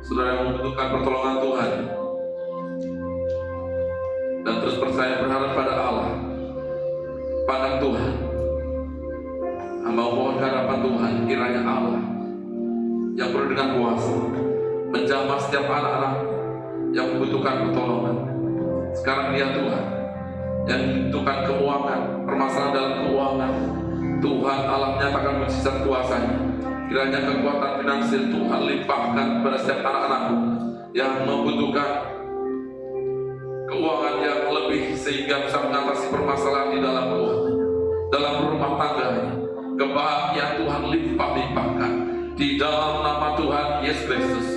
Speaker 4: saudara yang membutuhkan pertolongan Tuhan, dan terus percaya berharap pada Allah, pandang Tuhan. Hamba mohon hadapan Tuhan, kiranya Allah yang penuh dengan kuasa menjamah setiap anak-anak yang membutuhkan pertolongan. Sekarang dia Tuhan yang membutuhkan keuangan, permasalahan dalam keuangan, Tuhan Allah menyatakan mujizat kuasa-Nya. Kiranya kekuatan finansial Tuhan limpahkan kepada setiap anak-anakku yang membutuhkan keuangan yang lebih, sehingga bisa mengatasi permasalahan di dalam keuangan, dalam rumah tangganya. Kebahagiaan Tuhan limpah-limpahkan di dalam nama Tuhan Yesus Kristus.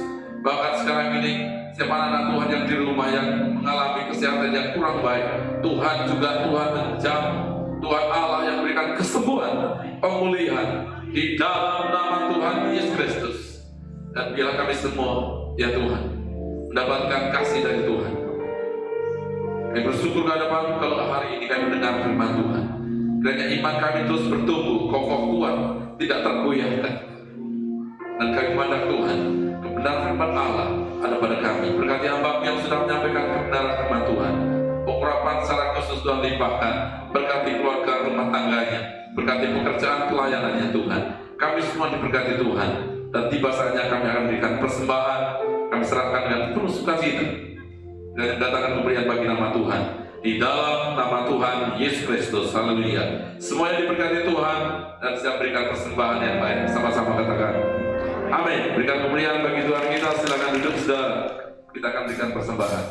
Speaker 4: Bahkan sekarang ini setiap anak-anak Tuhan yang di rumah yang mengalami kesehatan yang kurang baik, Tuhan juga Tuhan menjamu. Tuhan Allah yang memberikan kesembuhan, pemulihan di dalam nama Tuhan Yesus Kristus. Dan biarlah kami semua, ya Tuhan, mendapatkan kasih dari Tuhan. Kami bersyukur kehadapan kalau hari ini kami mendengar firman Tuhan. Kiranya iman kami terus bertumbuh, kokoh kuat, tidak tergoyahkan. Dan kami memandang Tuhan, kebenaran firman Allah ada pada kami. Berkati hamba yang sudah menyampaikan kebenaran firman Tuhan. Pengurapan secara khusus Tuhan limpahkan. Berkati keluarga rumah tangganya, berkati pekerjaan pelayanannya Tuhan. Kami semua diberkati Tuhan. Dan tiba saatnya kami akan memberikan persembahan. Kami serahkan dengan penuh sukacita dan datangkan pemberian bagi nama Tuhan. Di dalam nama Tuhan Yesus Kristus, haleluya. Semuanya diberkati Tuhan dan siap berikan persembahan yang baik. Sama-sama katakan amin. Berikan pemberian bagi Tuhan kita. Silakan duduk saudara. Kita akan berikan persembahan.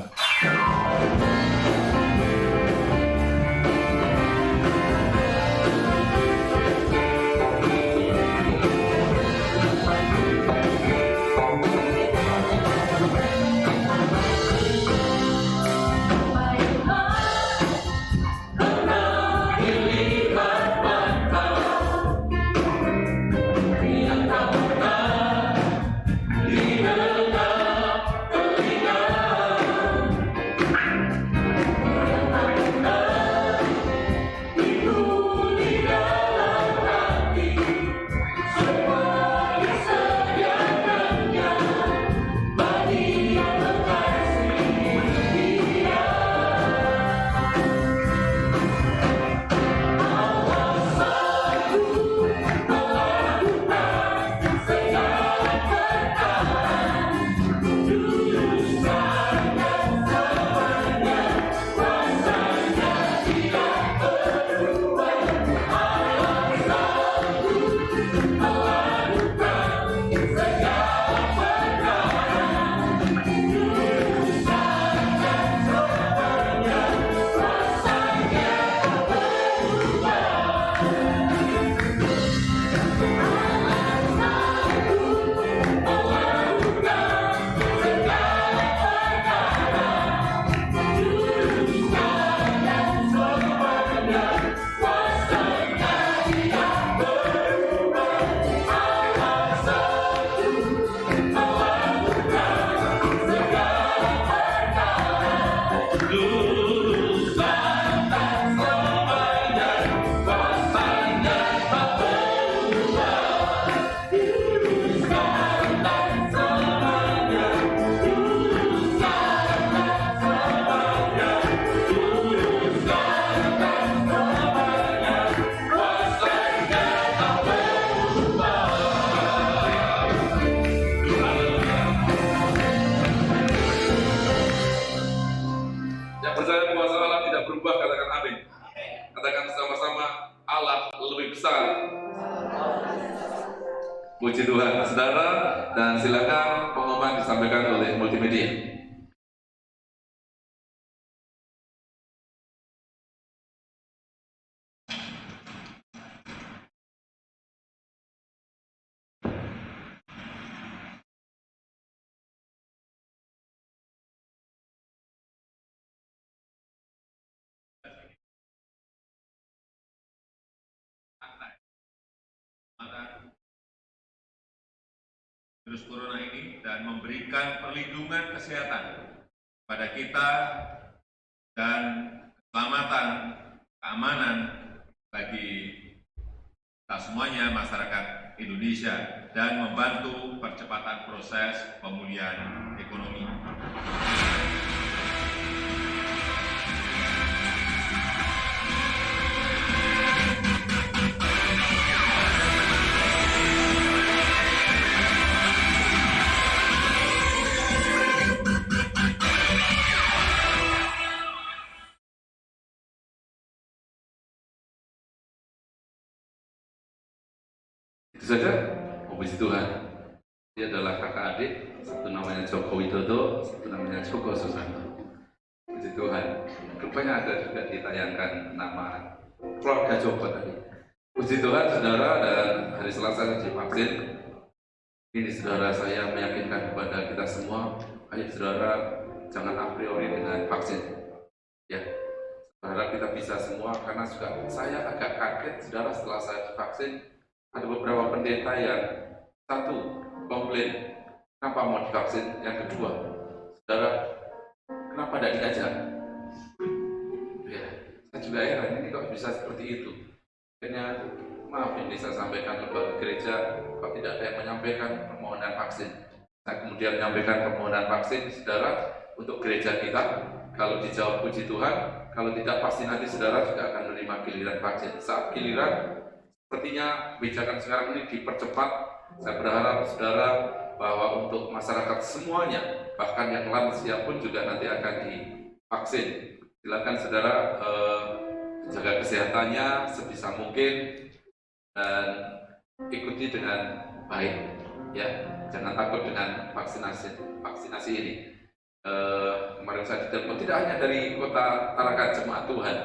Speaker 4: Puji Tuhan, saudara, dan silakan pengumuman disampaikan oleh multimedia.
Speaker 3: Virus corona ini dan memberikan perlindungan kesehatan pada kita dan keselamatan, keamanan bagi kita semuanya, masyarakat Indonesia. dan membantu percepatan proses pemulihan ekonomi.
Speaker 4: Itu saja, puji Tuhan. Dia adalah kakak adik, satu namanya Joko Widodo, satu namanya Joko Susanto. Puji Tuhan. Rupanya ada juga ditayangkan nama keluarga Joko tadi. Puji Tuhan, saudara, dan hari Selasa divaksin. Ini saudara, saya meyakinkan kepada kita semua, ayo saudara, jangan a priori dengan vaksin. Ya, saudara, kita bisa semua, karena juga saya agak kaget, saudara, setelah saya divaksin. Ada beberapa pendeta yang satu komplain kenapa mau divaksin, yang kedua saudara kenapa tidak diajak. Ya, saya juga heran ini kok bisa seperti itu. Akhirnya maaf ini saya sampaikan kepada gereja, kok tidak ada yang menyampaikan permohonan vaksin. Saya kemudian menyampaikan permohonan vaksin saudara untuk gereja kita. Kalau dijawab puji Tuhan, kalau tidak pasti nanti saudara juga akan menerima giliran vaksin. Saat giliran sepertinya kebijakan sekarang ini dipercepat. Saya berharap saudara bahwa untuk masyarakat semuanya, bahkan yang lansia pun juga nanti akan divaksin. Silakan saudara jaga kesehatannya sebisa mungkin dan ikuti dengan baik, ya. Jangan takut dengan vaksinasi ini. Kemarin saya ditelepon tidak hanya dari kota Tarakan Jemaat Tuhan,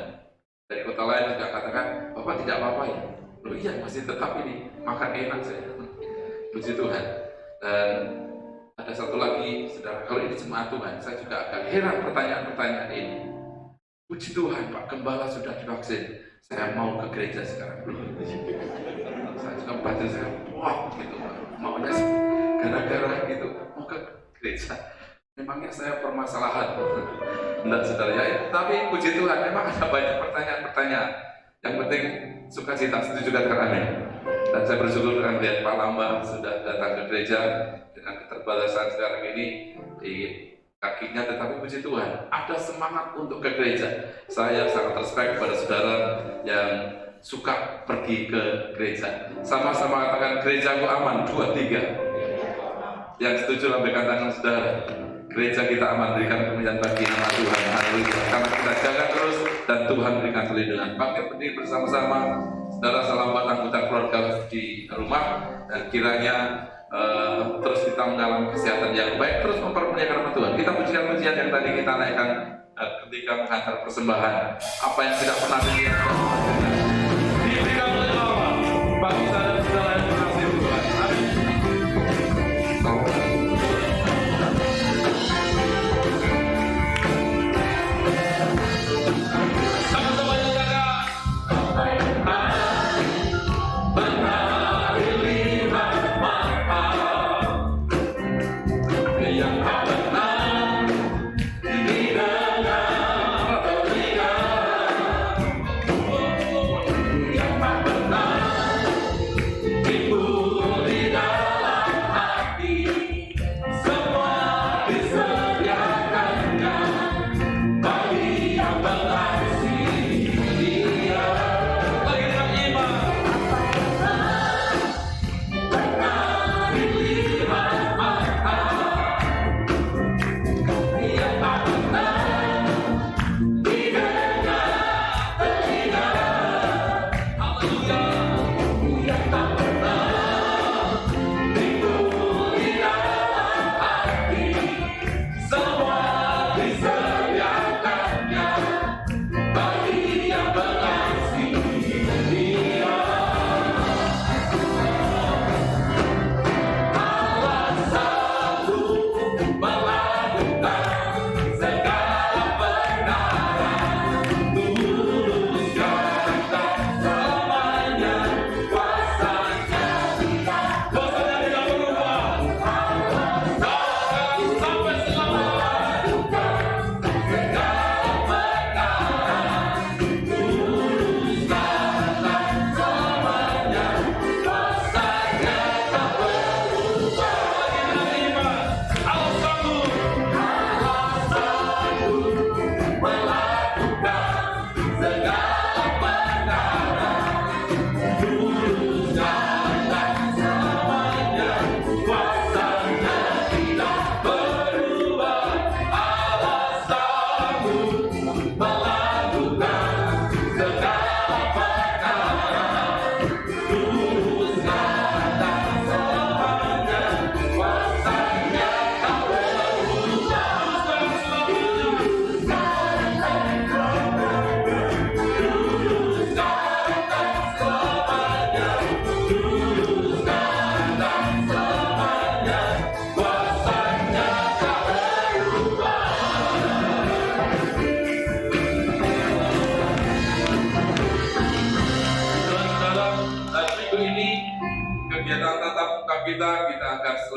Speaker 4: dari kota lain juga katakan, Bapak tidak apa-apa ya. Loh iya, masih tetap ini makan enak saya. Puji Tuhan. Dan ada satu lagi, saudara, kalau ini jemaat Tuhan, saya juga agak heran pertanyaan-pertanyaan ini. Puji Tuhan, Pak Gembala sudah divaksin. Saya mau ke gereja sekarang. Saya juga batin saya, wah gitu, maunya gara-gara gitu mau ke gereja. Memangnya saya permasalahan? Enggak, saudara ya. Tapi puji Tuhan, memang ada banyak pertanyaan-pertanyaan. Yang penting sukacita, setuju katakan amin. Dan saya bersyukur dengan melihat Pak Lambang sudah datang ke gereja dengan keterbatasan sekarang ini di kakinya, tetapi puji Tuhan ada semangat untuk ke gereja. Saya sangat respect kepada saudara yang suka pergi ke gereja. Sama-sama katakan gerejaku aman, 2, 3. Yang setuju lambaikan tangan saudara. Gereja kita aman, berikan kemuliaan bagi nama Tuhan. Haleluya. Karena kita jaga terus dan Tuhan berikan perlindungan. Bangkit berdiri bersama-sama. Saudara, salam buat anggota keluarga di rumah, dan kiranya terus kita mengalami kesehatan yang baik, terus mempermuliakan nama Tuhan. Kita pujikan pujian yang tadi kita naikkan ketika menghantar persembahan. Apa yang tidak pernah dilihat diberikan oleh Allah bagi saya dan saudara yang dikasihi Tuhan. Amin.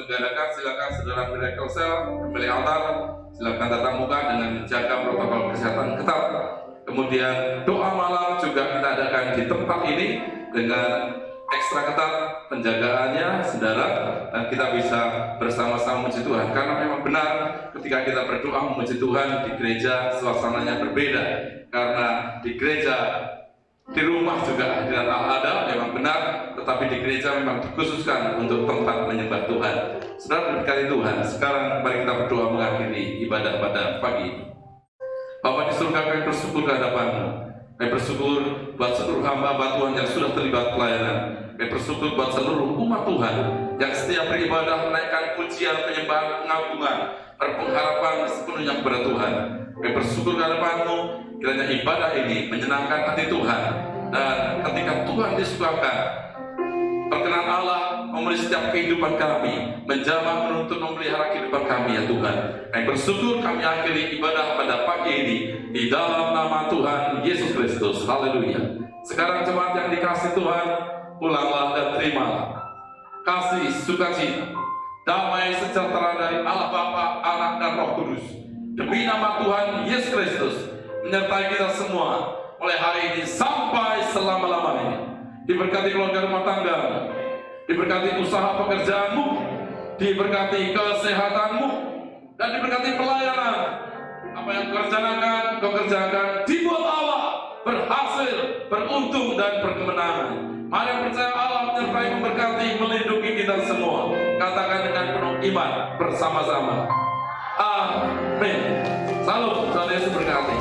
Speaker 4: mengadakan, silakan saudara Miracle Cell kembali altar, silakan tatap muka dengan menjaga protokol kesehatan ketat. Kemudian doa malam juga kita adakan di tempat ini dengan ekstra ketat penjagaannya, saudara, dan kita bisa bersama-sama memuji Tuhan. Karena memang benar ketika kita berdoa memuji Tuhan di gereja suasananya berbeda. Karena di gereja, di rumah juga hadirat Allah ada, memang benar, tetapi di gereja memang dikhususkan untuk tempat menyembah Tuhan. Saudara berkati Tuhan. Sekarang mari kita berdoa mengakhiri ibadah pada pagi ini. Bapa di surga, kami bersyukur kehadapan-Mu. Kami bersyukur buat seluruh hamba Tuhan yang sudah terlibat pelayanan. Kami bersyukur buat seluruh umat Tuhan yang setiap beribadah menaikkan pujian, penyembahan, pengagungan, berpengharapan sepenuhnya kepada Tuhan. Kami bersyukur kehadapan-Mu, kiranya ibadah ini menyenangkan hati Tuhan. Dan ketika Tuhan disukakan, perkenan Allah memenuhi setiap kehidupan kami, menjamah, menuntun, memelihara kehidupan kami ya Tuhan. Kami bersyukur kami akhiri ibadah pada pagi ini di dalam nama Tuhan Yesus Kristus. Haleluya. Sekarang jemaat yang dikasih Tuhan, pulanglah dan terimalah kasih, sukacita, damai sejahtera dari Allah Bapa, Anak dan Roh Kudus. Demi nama Tuhan Yesus Kristus menyertai kita semua mulai hari ini sampai selama-lamanya. Diberkati keluarga rumah tangga, diberkati usaha pekerjaanmu, diberkati kesehatanmu, dan diberkati pelayanan. Apa yang kau kerjakan dibuat Allah berhasil, beruntung, dan berkemenangan. Mari percaya Allah menyertai, memberkati, melindungi kita semua. Katakan dengan penuh iman bersama-sama. Amin. Salam, Tuhan Yesus berkati.